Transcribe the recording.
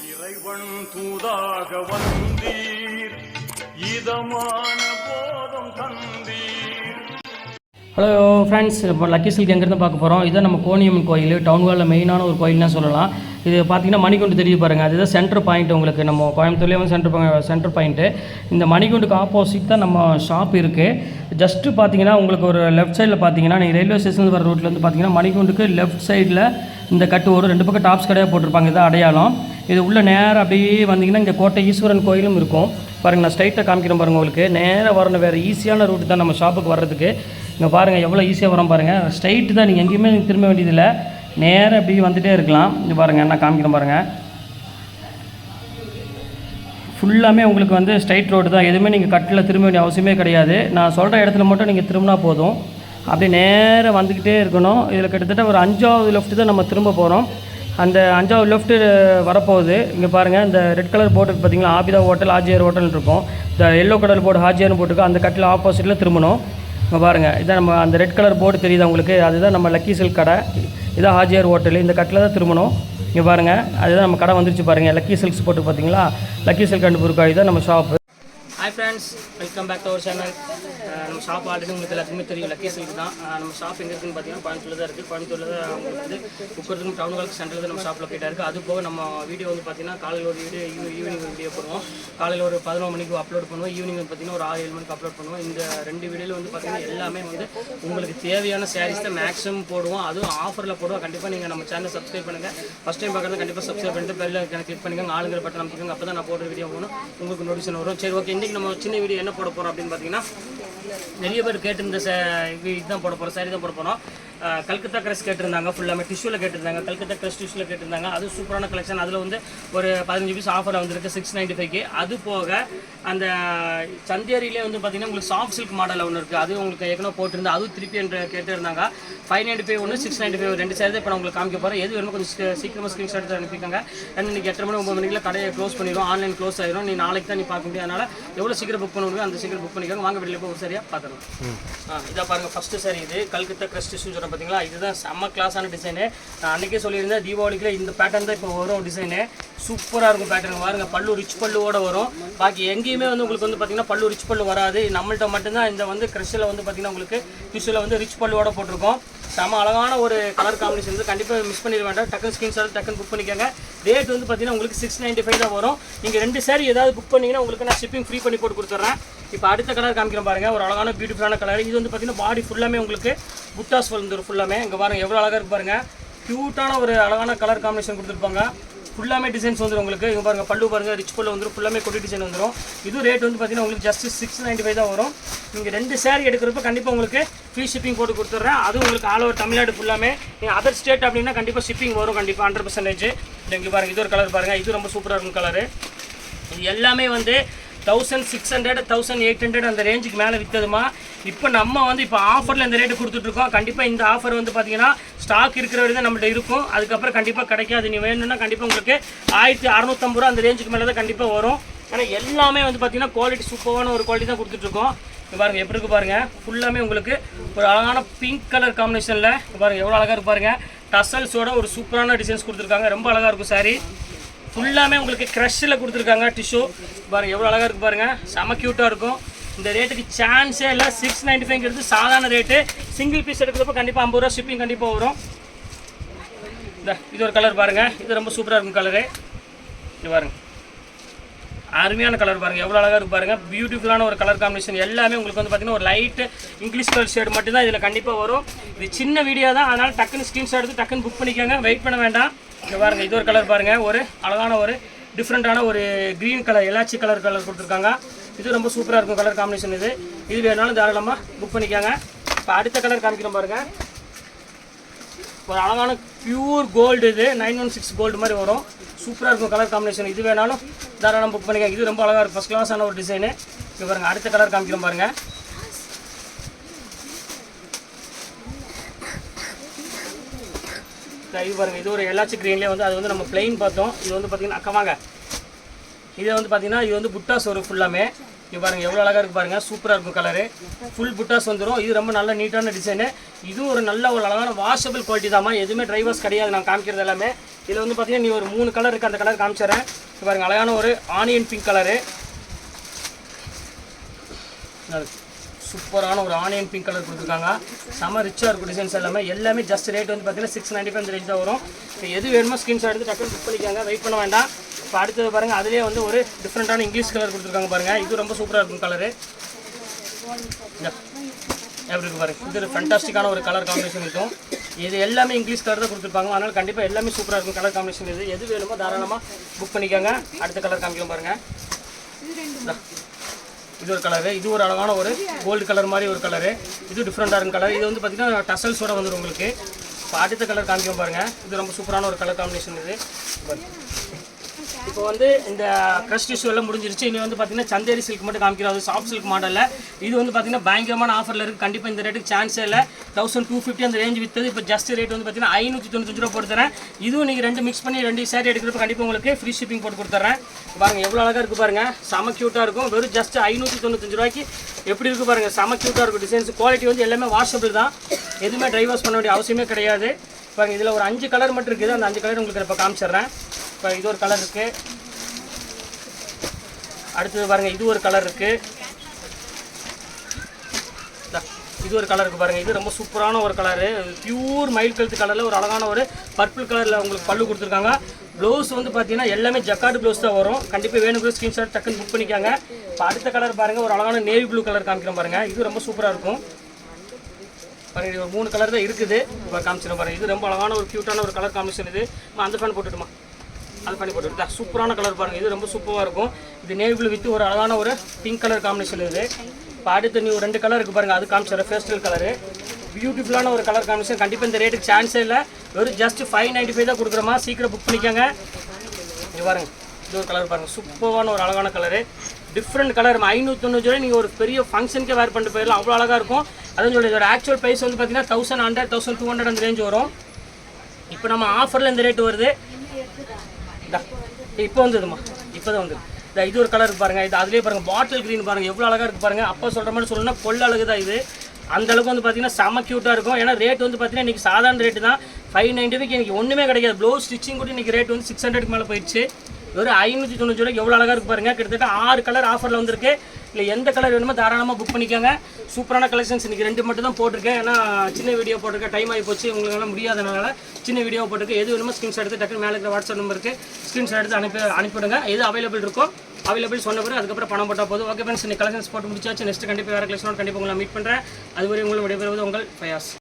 இறைவன் தூதாக வந்தீர் இதமான போதம் தந்தீர். ஹலோ ஃப்ரெண்ட்ஸ், இப்போ லக்கி சில்க் எங்கேருந்து பார்க்க போகிறோம். இதுதான் நம்ம கோணியம்மன் கோயில், டவுன் ஹாலில் மெயினான ஒரு கோயில்னு சொல்லலாம். இது பார்த்திங்கன்னா மணிகுண்டு தெரியுது பாருங்கள், அதுதான் சென்டர் பாயிண்ட். உங்களுக்கு நம்ம கோயம்புத்தூர்லேயே வந்து சென்டர் பாயிண்ட்டு. இந்த மணிகுண்டுக்கு ஆப்போசிட் தான் நம்ம ஷாப் இருக்குது. ஜஸ்ட்டு பார்த்தீங்கன்னா உங்களுக்கு ஒரு லெஃப்ட் சைடில் பார்த்தீங்கன்னா நீங்கள் ரயில்வே ஸ்டேஷன் வர ரோட்டில் வந்து பார்த்தீங்கன்னா மணிகுண்டுக்கு லெஃப்ட் சைடில் இந்த கட்டு வரும். ரெண்டு பக்கம் டாப்ஸ் கடையாக போட்டிருப்பாங்க, இதுதான் அடையாளம். இது உள்ள நேராக அப்படியே வந்தீங்கன்னா இங்கே கோட்டை ஈஸ்வரன் கோயிலும் இருக்கும் பாருங்கள். நான் ஸ்ட்ரைட்டாக காமிக்கிறேன் பாருங்கள். உங்களுக்கு நேராக வரணும், வேறு ஈஸியான ரூட்டு தான் நம்ம ஷாப்புக்கு வர்றதுக்கு. இங்கே பாருங்கள் எவ்வளோ ஈஸியாக வரோம் பாருங்கள். ஸ்ட்ரைட்டு தான், நீங்கள் எங்கேயுமே திரும்ப வேண்டியதில்லை, நேராக அப்படியே வந்துகிட்டே இருக்கலாம். இங்கே பாருங்கள், நான் காமிக்கிறேன் பாருங்கள். ஃபுல்லாமே உங்களுக்கு வந்து ஸ்ட்ரைட் ரோடு தான், எதுவுமே நீங்கள் கட்டில் திரும்ப வேண்டிய அவசியமே கிடையாது. நான் சொல்கிற இடத்துல மட்டும் நீங்கள் திரும்பினா போதும். அப்படியே நேராக வந்துக்கிட்டே இருக்கணும். இதில் கிட்டத்தட்ட ஒரு 5வது லெஃப்ட்டு தான் நம்ம திரும்ப போகிறோம். அந்த 5வது லெஃப்ட்டு வரப்போகுது. இங்கே பாருங்கள், இந்த ரெட் கலர் போர்டு பார்த்தீங்களா, ஆபிதா ஹோட்டல் ஹாஜியார் ஹோட்டல் இருக்கும். இந்த எல்லோ கலர் போர்டு ஹாஜியார்னு போட்டுருக்கோம். அந்த கட்டில் ஆப்போசிட்டில் திரும்பணும். இங்கே பாருங்கள், இதான் நம்ம அந்த ரெட் கலர் போர்டு தெரியுது உங்களுக்கு, அதுதான் நம்ம லக்கி சில்க் கடை. இதான் ஹாஜியார் ஹோட்டல். இந்த கட்டில் தான் திரும்பணும். இங்கே பாருங்கள், அதுதான் நம்ம கடை வந்துருச்சு பாருங்கள். லக்கி சில்க்ஸ் போட்டு பார்த்தீங்களா, லக்கி சில்க் அண்ட் புர்காய் தான் நம்ம shop. Hi friends, welcome back to our channel. நம்ம ஷாப் ஆல்ரெடி உங்களுக்கு எல்லாத்துக்குமே தெரியும், லக்கி சில்க் தான். நம்ம ஷாப் எங்கே இருக்குதுன்னு பார்த்தீங்கன்னா கோயம்புத்தூரில் தான் இருக்குது. கோயம்புத்தூரில் தான் உங்களுக்கு வந்து புக்கருக்கும் டவுன் ஹாலுக்கு சென்டரில் தான் நம்ம ஷாப்பில் போய்ட்டா இருக்குது. அது போக நம்ம வீடியோ வந்து பார்த்தீங்கன்னா காலையில் ஒரு வீடியோ, ஈவினிங் ஒரு வீடியோ பண்ணுவோம். காலையில் ஒரு 11 மணிக்கு அப்லோட் பண்ணுவோம், ஈவினிங் வந்து பார்த்தீங்கன்னா ஒரு 6-7 மணிக்கு அப்லோட் பண்ணுவோம். இந்த 2 வீடியோவில் வந்து பார்த்தீங்கன்னா எல்லாமே வந்து உங்களுக்கு தேவையான சாரீஸ் தான் மேக்ஸிமம் போடுவோம். அதுவும் ஆஃபரில் போடுவோம். கண்டிப்பாக நீங்கள் நம்ம சேனலை சப்ஸ்கிரைப் பண்ணுங்கள். ஃபஸ்ட் டைம் பார்க்குறது கண்டிப்பாக சப்ஸ்கிரைப் பண்ணிட்டு பெல் ஐகானை கிளிக் பண்ணிக்கோங்க, ஆளுங்கிற பட்டன் அமைச்சிக்கோங்க. அப்போ தான் நான் போடுற வீடியோ போகணும், உங்களுக்கு நோட்டிஃபிகேஷன் வரும். சரி, ஓகே. இன்றைக்கி நம்ம சின்ன வீடியோ என்ன போட போகிறோம் அப்படின்னு பார்த்தீங்கன்னா, நிறைய பேர் கேட்டிருந்த இதுதான் போட போகிறோம், சாரி தான் போட போகிறோம். கல்கத்தா கிரஸ் கேட்டிருந்தாங்க, ஃபுல்லாமே டிஷ்யூவில் கேட்டிருந்தாங்க. கல்கத்தா கிரஸ் டிஷ்யூவில் கேட்டிருந்தாங்க. அது சூப்பரான கலெக்ஷன். அதில் வந்து ஒரு 15 பீஸ் ஆஃபர் வந்திருக்கு 695க்கு. அது போக அந்த சந்தேரியிலே வந்து பார்த்தீங்கன்னா உங்களுக்கு சாஃப்ட் சில்க் மாடலில் ஒன்று இருக்குது. அது உங்களுக்கு ஏற்கனவே போட்டிருந்தா, அதுவும் திருப்பி என்று கேட்டிருந்தாங்க. 595 ஒன்று, 695 2 சாரி தான் இப்போ நான் உங்களுக்கு காமிக்க போகிறேன். எது வேணுமோ கொஞ்சம் சீக்கிரமாக ஸ்க்ரீன்ஷாட் எடுத்து அனுப்பிக்கோங்க. ஏன்னா இன்றைக்கி 8 மணி 9 மணிக்குள்ள கடையை க்ளோஸ் பண்ணிடுவோம், ஆன்லைன் க்ளோஸ் ஆகிடும். நீ நாளைக்கு தான் நீ பார்க்க முடியும். அதனால் எவ்வளோ சீக்கிரம் புக் பண்ண முடியும் அந்த சீக்கிரம் புக் பண்ணிக்கோங்க. வாங்க வெளியில் போய் ஒரு சரியாக பார்த்துருவோம். இதாக பாருங்கள், ஃபஸ்ட்டு சாரி இது கல்கத்தா கிரஸ் டிஷ்யூ சொல்கிறேன் பார்த்தீங்களா. இதுதான் செம்ம கிளாஸான டிசைனு. நான் அன்றைக்கே சொல்லியிருந்தேன், தீபாவளிக்குள்ள இந்த பேட்டர்ன் தான் இப்போ வரும் டிசைனு. சூப்பராக இருக்கும் பேட்டர்ன். பாருங்க, பல்லு ரிச் பல்லுவோட வரும். பாக்கி எங்கேயுமே வந்து உங்களுக்கு வந்து பார்த்தீங்கன்னா பல்லு ரிச் பல்லு வராது. நம்மள்ட்ட மட்டும்தான் இந்த வந்து கிரஷில் வந்து பார்த்தீங்கன்னா உங்களுக்கு டிஷ்யூவில் வந்து ரிச் பல்லுவோட போட்டிருக்கோம். செம்ம அழகான ஒரு கலர் காம்பினேஷன் வந்து கண்டிப்பாக மிஸ் பண்ணிட வேண்டாம். டக்குன்னு ஸ்கிரீன்ஷாட் டக்குன்னு புக் பண்ணிக்கோங்க. ரேட் வந்து பார்த்தீங்கன்னா உங்களுக்கு 695 தான் வரும். நீங்கள் 2 சாரி ஏதாவது புக் பண்ணிங்கன்னா உங்களுக்கு நான் ஷிப்பிங் ஃப்ரீ பண்ணி போட்டு கொடுத்துட்றேன். இப்போ அடுத்த கலர் காமிக்கிறேன் பாருங்கள், ஒரு அழகான பியூட்டிஃபுல்லான கலர். இது வந்து பார்த்தீங்கன்னா பாடி ஃபுல்லாமே உங்களுக்கு புட்டாஸ் வந்துடும் ஃபுல்லாமே. இங்கே பாருங்கள் எவ்வளோ அழகாக இருக்கு பாருங்கள். க்யூட்டான ஒரு அழகான கலர் காம்பினேஷன் கொடுத்துருப்பாங்க. ஃபுல்லாமே டிசைன்ஸ் வந்துடும் உங்களுக்கு. இங்கே பாருங்கள், பல்லு பாருங்கள், ரிச் பல்லு வந்துடும். ஃபுல்லாமே கொடி டிசைன் வந்துடும். இது ரேட் வந்து பார்த்தீங்கன்னா உங்களுக்கு ஜஸ்ட் 695 தான் வரும். நீங்கள் 2 சாரி எடுக்கிறப்ப கண்டிப்பாக உங்களுக்கு ஃப்ரீ ஷிப்பிங் போட்டு கொடுத்துட்றேன். அதுவும் உங்களுக்கு ஆல் ஓவர் தமிழ்நாடு ஃபுல்லாமே. நீங்கள் அதர் ஸ்டேட் அப்படின்னா கண்டிப்பாக ஷிப்பிங் வரும் கண்டிப்பாக 100%. இங்கே பாருங்கள், இது ஒரு கலர் பாருங்கள், இது ரொம்ப சூப்பராக இருக்கும் கலரு. இது எல்லாமே வந்து 1600 1800 அந்த ரேஞ்சுக்கு மேலே விற்றதுமா. இப்போ நம்ம வந்து இப்போ ஆஃபரில் இந்த ரேட்டு கொடுத்துட்ருக்கோம். கண்டிப்பாக இந்த ஆஃபர் வந்து பார்த்தீங்கன்னா ஸ்டாக் இருக்கிற வரை தான் நம்மள்ட்ட இருக்கும். அதுக்கப்புறம் கண்டிப்பாக கிடைக்காது. நீ வேணும்னா கண்டிப்பாக உங்களுக்கு 1650 ரூபா அந்த ரேஞ்சுக்கு மேலே தான் கண்டிப்பாக வரும். ஆனால் எல்லாமே வந்து பார்த்தீங்கன்னா குவாலிட்டி சூப்பரான ஒரு குவாலிட்டி தான் கொடுத்துட்ருக்கோம். இப்போ பாருங்கள் எப்படி இருக்குது பாருங்கள். ஃபுல்லாமே உங்களுக்கு ஒரு அழகான பிங்க் கலர் காம்பினேஷனில் பாருங்கள் எவ்வளோ அழகாக இருக்கு பாருங்கள். டசல்ஸோட ஒரு சூப்பரான டிசைன்ஸ் கொடுத்துருக்காங்க. ரொம்ப அழகாக இருக்கும் சாரி. ஃபுல்லாமே உங்களுக்கு க்ரஷ்ஷில் கொடுத்துருக்காங்க டிஷ்யூ. பாருங்கள் எவ்வளோ அழகாக இருக்குது பாருங்கள். செம க்யூட்டாக இருக்கும். இந்த ரேட்டுக்கு சான்ஸே இல்லை. 695ங்கிறது சாதாரண ரேட்டு. சிங்கிள் பீஸ் எடுக்கிறப்ப கண்டிப்பாக 50 ரூபா ஷிப்பிங் கண்டிப்பாக வரும். இது ஒரு கலர் பாருங்கள், இது ரொம்ப சூப்பராக இருக்கும் கலரு. இது பாருங்கள், அருமையான கலர் பாருங்கள், எவ்வளோ அழகாக இருக்குது பாருங்கள். பியூட்டிஃபுல்லான ஒரு கலர் காம்பினேஷன். எல்லாமே உங்களுக்கு வந்து பார்த்தீங்கன்னா ஒரு லைட்டு இங்கிலீஷ் கலர் ஷேடு மட்டும்தான் இதில் கண்டிப்பாக வரும். இது சின்ன வீடியோ தான், அதனால் டக்குன்னு ஸ்க்ரீன்ஷாட் எடுத்து டக்குன்னு புக் பண்ணிக்கோங்க, வெயிட் பண்ண வேண்டாம். இங்கே பாருங்கள், இது ஒரு கலர் பாருங்கள், ஒரு அழகான ஒரு டிஃப்ரெண்ட்டான ஒரு க்ரீன் கலர் எலாச்சி கலர் கொடுத்துருக்காங்க. இது ரொம்ப சூப்பராக இருக்கும் கலர் காம்பினேஷன். இது வேணாலும் தாராளமாக புக் பண்ணிக்கோங்க. இப்போ அடுத்த கலர் காமிக்கிறோம் பாருங்கள். ஒரு அழகான பியூர் கோல்டு, இது 916 கோல்டு மாதிரி வரும். சூப்பராக இருக்கும் கலர் காம்பினேஷன். இது வேணாலும் தாராளமாக புக் பண்ணிக்கோங்க. இது ரொம்ப அழகாக இருக்கும், ஃபஸ்ட் கிளாஸான ஒரு டிசைனு. இப்போ பாருங்கள் அடுத்த கலர் காமிக்கிறோம் பாருங்கள். இது பாருங்கள், இது ஒரு எலாச்சி க்ரீன்லேயே வந்து அது வந்து நம்ம பிளெயின் பார்த்தோம். இது வந்து பார்த்தீங்கன்னா அக்கா வாங்க, இது வந்து பார்த்தீங்கன்னா இது வந்து புட்டாஸ் வரும் ஃபுல்லாமே. இங்கே பாருங்கள் எவ்வளோ அழகாக இருக்குது பாருங்கள், சூப்பராக இருக்கும் கலரு. ஃபுல் புட்டாஸ் வந்துடும். இது ரொம்ப நல்ல நீட்டான டிசைனு. இதுவும் ஒரு நல்ல ஒரு அழகான வாஷபிள் குவாலிட்டி தாம்மா. எதுவுமே ட்ரைவர்ஸ் கிடையாது நான் காமிக்கிறது எல்லாமே. இதில் வந்து பார்த்தீங்கன்னா நீ ஒரு 3 கலர் இருக்குது, அந்த கலர் காமிச்சிடறேன். இது பாருங்கள் அழகான ஒரு ஆனியன் பிங்க் கலரு, சூப்பரான ஒரு ஆனியன் பிங்க் கலர் கொடுத்துருக்காங்க. செம்ம ரிச்சாக இருக்கும் டிசைன்ஸ் எல்லாமே ஜஸ்ட் ரேட் வந்து பார்த்தீங்கன்னா 695 அந்த ரேஞ்ச் தான் வரும். இப்போ எது வேணுமோ ஸ்க்ரீன்ஷாட் எடுத்து டக்குனு புக் பண்ணிக்காங்க, வெயிட் பண்ண வேண்டாம். இப்போ அடுத்தது பாருங்கள், அதிலே வந்து ஒரு டிஃப்ரெண்ட்டான இங்கிலீஷ் கலர் கொடுத்துருக்காங்க பாருங்கள். இது ரொம்ப சூப்பராக இருக்கும் கலரு. எப்படி இருக்கு பாருங்கள், இது ஒரு ஃபேண்டாஸ்டிக்கான ஒரு கலர் காம்பினேஷன் இருக்கும். இது எல்லாமே இங்கிலீஷ் கலர் தான் கொடுத்துருப்பாங்க, அதனால் கண்டிப்பாக எல்லாமே சூப்பராக இருக்கும் கலர் காம்பினேஷன். எது வேணுமோ தாராளமாக புக் பண்ணிக்காங்க. அடுத்த கலர் காமிக்கலாம் பாருங்கள். இது ஒரு கலரு, இது ஒரு அழகான ஒரு கோல்டு கலர் மாதிரி ஒரு கலரு. இது டிஃப்ரெண்ட்டாக இருக்கும் கலர். இது வந்து பார்த்தீங்கன்னா டசல்ஸோட வந்துடும் உங்களுக்கு. இப்போ அடுத்த கலர் காமிக்கும் பாருங்கள். இது ரொம்ப சூப்பரான ஒரு கலர் காம்பினேஷன். இது இப்போ வந்து இந்த க்ரஷ் டிஷ்யூ எல்லாம் முடிஞ்சிருச்சு. இனி வந்து பார்த்தீங்கன்னா சந்தேரி சில்க் மட்டும் காமிக்கிறோம். அது சாஃப்ட் சில்க் மாடலில். இது வந்து பார்த்தீங்கன்னா பயங்கரமான ஆஃபரில் இருக்குது. கண்டிப்பாக இந்த ரேட்டுக்கு சான்ஸே இல்லை. 1250 அந்த ரேஞ்ச் விற்றது. இப்போ ஜஸ்ட் ரேட் வந்து பார்த்தீங்கன்னா 595 ரூபா போட்டு தரேன். இதுவும் நீங்கள் 2 மிக்ஸ் பண்ணி 2 சேரீ எடுக்கிறப்ப கண்டிப்பாக உங்களுக்கு ஃப்ரீ ஷிப்பிங் போட்டு கொடுத்துட்றேன். பாருங்கள் எவ்வளோ அழகாக இருக்குது பாருங்கள், செம க்யூட்டாக இருக்கும். வெறும் ஜஸ்ட் 595 ரூபாய்க்கு எப்படி இருக்குது பாருங்கள், செம க்யூட்டாக இருக்கும். டிசைன்ஸ் குவாலிட்டி வந்து எல்லாமே வாஷபிள் தான், எதுவுமே ட்ரை வாஷ் பண்ண வேண்டிய அவசியமே கிடையாது. பாருங்கள் இதில் ஒரு 5 கலர் மட்டும் இருக்குது. அந்த 5 கலர் உங்களுக்கு இப்போ காமிச்சிடுறேன். இப்போ இது ஒரு கலர் இருக்குது. அடுத்தது பாருங்கள், இது ஒரு கலர் இருக்குது. இது ஒரு கலர் இருக்குது பாருங்கள். இது ரொம்ப சூப்பரான ஒரு கலரு, பியூர் மயில் கழுத்து கலரில் ஒரு அழகான ஒரு பர்பிள் கலரில் உங்களுக்கு பல்லு கொடுத்துருக்காங்க. ப்ளவுஸ் வந்து பார்த்தீங்கன்னா எல்லாமே ஜக்கார்டு ப்ளவுஸ் தான் வரும். கண்டிப்பாக வேணுங்கிற ஸ்க்ரீன்ஷாட் டக்குன்னு புக் பண்ணிக்காங்க. இப்போ அடுத்த கலர் பாருங்கள், ஒரு அழகான நேவி ப்ளூ கலர் காமிக்கிறோம் பாருங்கள். இது ரொம்ப சூப்பராக இருக்கும் பாருங்கள். இது ஒரு 3 கலர் தான் இருக்குது. இப்போ காமிச்சிடும் பாருங்கள். இது ரொம்ப அழகான ஒரு க்யூட்டான ஒரு கலர் காம்பினேஷன். இது அந்த ஃபேன் போட்டுட்டுமா, அது பண்ணி போட்டுருக்கா, சூப்பரான கலர் பாருங்கள். இது ரொம்ப சூப்பராக இருக்கும். இது நேவி ப்ளூ வித் ஒரு அழகான ஒரு பிங்க் கலர் காம்பினேஷன். இது இப்போ அடுத்து நீ ஒரு 2 கலர் இருக்குது பாருங்கள், அது காமிச்சிடுற பேஸ்டல் கலரு. பியூட்டிஃபுல்லான ஒரு கலர் காம்பினேஷன். கண்டிப்பாக இந்த ரேட்டுக்கு சான்ஸே இல்லை. வெறும் ஜஸ்ட் 595 தான் கொடுக்குறோமா. சீக்கிரம் புக் பண்ணிக்கோங்க. இது பாருங்கள், இது ஒரு கலர் பாருங்கள், சூப்பரான ஒரு அழகான கலரு, டிஃப்ரெண்ட் கலர். 590 ரூபாய் நீங்கள் ஒரு பெரிய ஃபங்க்ஷனுக்கே வேர் பண்ணிட்டு போயிடலாம், அவ்வளோ அழகாக இருக்கும். அதுவும் சொல்லி இதோட ஆக்சுவல் ப்ரைஸ் வந்து பார்த்தீங்கன்னா 1100 1200 அந்த ரேஞ்ச் வரும். இப்போ நம்ம ஆஃபரில் இந்த ரேட்டு வருது. இப்போ வந்துடுமா, இப்போ தான் வந்துடும். இது ஒரு கலர் பாருங்கள். இது அதுலேயே பாருங்கள், பாட்டில் க்ரீன் பாருங்கள் எவ்வளோ அழகாக இருக்குது பாருங்கள். அப்போ சொல்கிற மாதிரி சொல்லணும்னா கொள்ள அழகு தான் இது. அந்தளவுக்கு வந்து பார்த்தீங்கன்னா செம க்யூட்டாக இருக்கும். ஏன்னா ரேட் வந்து பார்த்தீங்கன்னா இன்றைக்கி சாதாரண ரேட்டு தான், 590 இன்றைக்கி ஒன்றுமே கிடைக்காது. ப்ளவுஸ் ஸ்டிச்சிங் கூட இன்றைக்கி ரேட் வந்து 600க்கு மேலே போயிடுச்சு. வெறும் 590 ரூபாய்க்கு எவ்வளோ அழகாக இருக்குது பாருங்கள். கிட்டத்தட்ட 6 கலர் ஆஃபரில் வந்திருக்கு. இல்லை எந்த கலர் வேணுமோ தாராளமாக புக் பண்ணிக்கோங்க. சூப்பரான கலெக்ஷன்ஸ் இன்றைக்கி 2 மட்டும் தான் போட்டிருக்கேன். ஏன்னா சின்ன வீடியோ போட்டிருக்கேன், டைம் ஆகி போச்சு, உங்களால் முடியாதனால சின்ன வீடியோ போட்டிருக்கேன். எது வேணுமோ ஸ்க்ரீன்ஷாட் எடுத்து டக்குனு மேலே இருக்கிற வாட்ஸ்அப் நம்பருக்கு ஸ்க்ரீன்ஷாட் எடுத்து அனுப்பிவிடுங்க. எது அவைலபிள் இருக்கோ அவைலபிள் சொன்ன பிறகு அதுக்கப்புறம் பணம் போட்டால் போதும். ஓகே ஃப்ரெண்ட்ஸ், இன்னைக்கு கலெக்ஷன்ஸ் போட்டு முடிச்சாச்சு. நெக்ஸ்ட் கண்டிப்பாக வேறு கலெக்ஷனோட கண்டிப்பாக உங்களை மீட் பண்ணுறேன். அதுவரை உங்களை விடைபெறுவது உங்கள் ஃபயாஸ்.